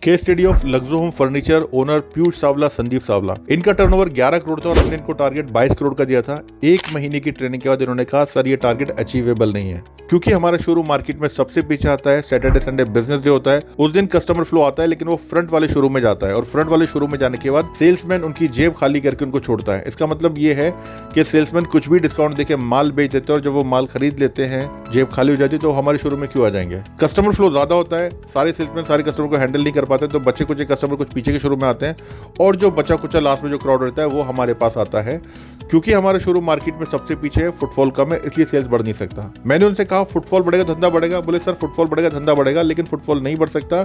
Case study of Luxo home furniture owner Piyush Sawla, Sandeep Sawla. इनका turnover 11 crore था और हमने इनको टारगेट 22 करोड़ का दिया था। एक महीने की ट्रेनिंग के बाद इन्होंने कहा सर ये टारगेट अचीवेबल नहीं है, क्योंकि हमारा शोरूम मार्केट में सबसे पीछे आता है। सैटरडे संडे बिजनेस डे होता है, उस दिन कस्टमर फ्लो आता है, लेकिन वो फ्रंट वाले शोरूम में जाता है और फ्रंट वाले शोरूम में जाने के बाद सेल्समैन उनकी जेब खाली करके उनको छोड़ता है। इसका मतलब ये है कि सेल्समैन कुछ भी डिस्काउंट देके माल बेच देते हैं और जब वो माल खरीद लेते हैं, जेब खाली हो जाती है, तो हमारे शोरूम में क्यों आ जाएंगे। कस्टमर फ्लो ज्यादा होता है, सारे सेल्समैन सारे कस्टमर को हैंडल नहीं कर पाते, तो बच्चे कुछ कस्टमर कुछ पीछे के शोरूम में आते हैं और जो बचा कुचा लास्ट में जो क्राउड रहता है वो हमारे पास आता है। क्योंकि हमारा शोरूम मार्केट में सबसे पीछे है, फुटफॉल कम है, इसलिए सेल्स बढ़ नहीं सकता। मैंने उनसे कहा फुटफॉल बढ़ेगा धंधा बढ़ेगा। बोले सर फुटफॉल बढ़ेगा धंधा बढ़ेगा, लेकिन फुटफॉल नहीं बढ़ सकता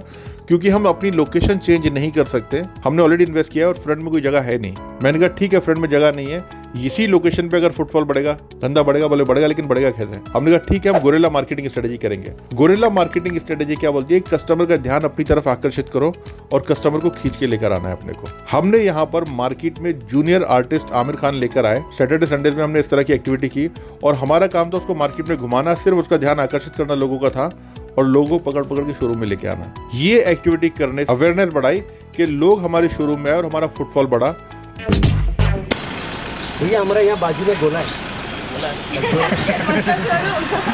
क्योंकि हम अपनी लोकेशन चेंज नहीं कर सकते। हमने ऑलरेडी इन्वेस्ट किया है और फ्रंट में कोई जगह है नहीं। मैंने कहा ठीक है, फ्रंट में जगह नहीं है, इसी लोकेशन पे अगर फुटफॉल बढ़ेगा धंधा बढ़ेगा। बोले बढ़ेगा, लेकिन बढ़ेगा कैसे। हमने कहा ठीक है, हम गोरिल्ला मार्केटिंग स्ट्रेटेजी करेंगे। गोरिल्ला मार्केटिंग स्ट्रेटेजी क्या बोलती है, कस्टमर का ध्यान अपनी तरफ आकर्षित करो और कस्टमर को खींच के लेकर आना है अपने को। हमने यहाँ पर मार्केट में जूनियर आर्टिस्ट आमिर खान लेकर आए। सैटरडे संडे में हमने इस तरह की एक्टिविटी की और हमारा काम था उसको मार्केट में घुमाना, सिर्फ उसका ध्यान आकर्षित करना लोगों का था और लोगों को पकड़ पकड़ के शोरूम में लेके आना। ये एक्टिविटी करने से अवेयरनेस बढ़ाई कि लोग हमारे शोरूम में आए और हमारा फुटफॉल बढ़ा। भैया हमारा यहाँ बाजू में गोला है,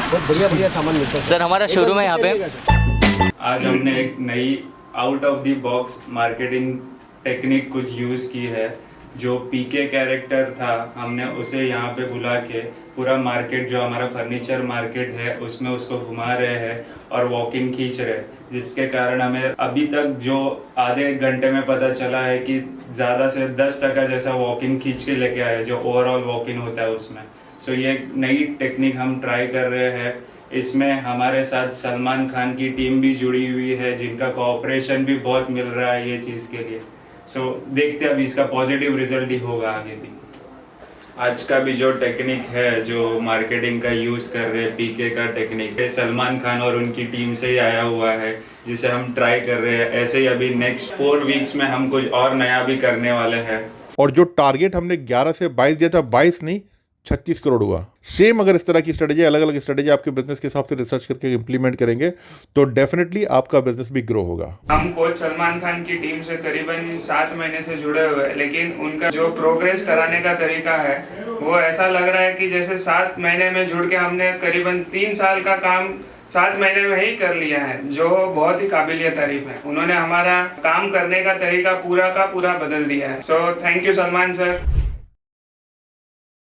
बहुत बढ़िया बढ़िया सामान मिलता है सर। हमारा शोरूम है यहाँ पे। आज हमने एक नई out of the box marketing technique कुछ यूज की है। जो पीके कैरेक्टर था हमने उसे यहाँ पे बुला के पूरा मार्केट जो हमारा फर्नीचर मार्केट है उसमें उसको घुमा रहे हैं और वॉकिंग खींच रहे हैं, जिसके कारण हमें अभी तक जो आधे घंटे में पता चला है कि ज्यादा से 10% जैसा वॉकिंग खींच के लेके आए जो ओवरऑल वॉकिंग होता है उसमें। सो ये एक नई टेक्निक हम ट्राई कर रहे हैं। इसमें हमारे साथ सलमान खान की टीम भी जुड़ी हुई है, जिनका कोऑपरेशन भी बहुत मिल रहा है ये चीज के लिए। सो देखते हैं अभी इसका पॉजिटिव रिजल्ट ही होगा आगे भी। आज का भी जो टेक्निक है जो मार्केटिंग का यूज कर रहे हैं, पीके का टेक्निक है, सलमान खान और उनकी टीम से ही आया हुआ है, जिसे हम ट्राई कर रहे हैं। ऐसे ही अभी नेक्स्ट 4 वीक्स में हम कुछ और नया भी करने वाले हैं। और जो टारगेट हमने 11 से 22 दिया था, 22 नहीं 36 करोड़ हुआ। सेम अगर इस तरह की स्ट्रेटेजी, अलग अलग स्ट्रेटेजी आपके बिजनेस के हिसाब से रिसर्च करके इंप्लीमेंट करेंगे तो डेफिनेटली आपका बिजनेस भी ग्रो होगा। हम कोच सलमान खान की टीम से करीबन 7 महीने से जुड़े हुए हैं, लेकिन उनका जो प्रोग्रेस कराने का तरीका है वो ऐसा लग रहा है कि जैसे 7 महीने में जुड़ के हमने करीबन 3 साल का काम 7 महीने में ही कर लिया है, जो बहुत ही काबिलियत तारीफ है। उन्होंने हमारा काम करने का तरीका पूरा का पूरा बदल दिया है। So thank you Salman sir.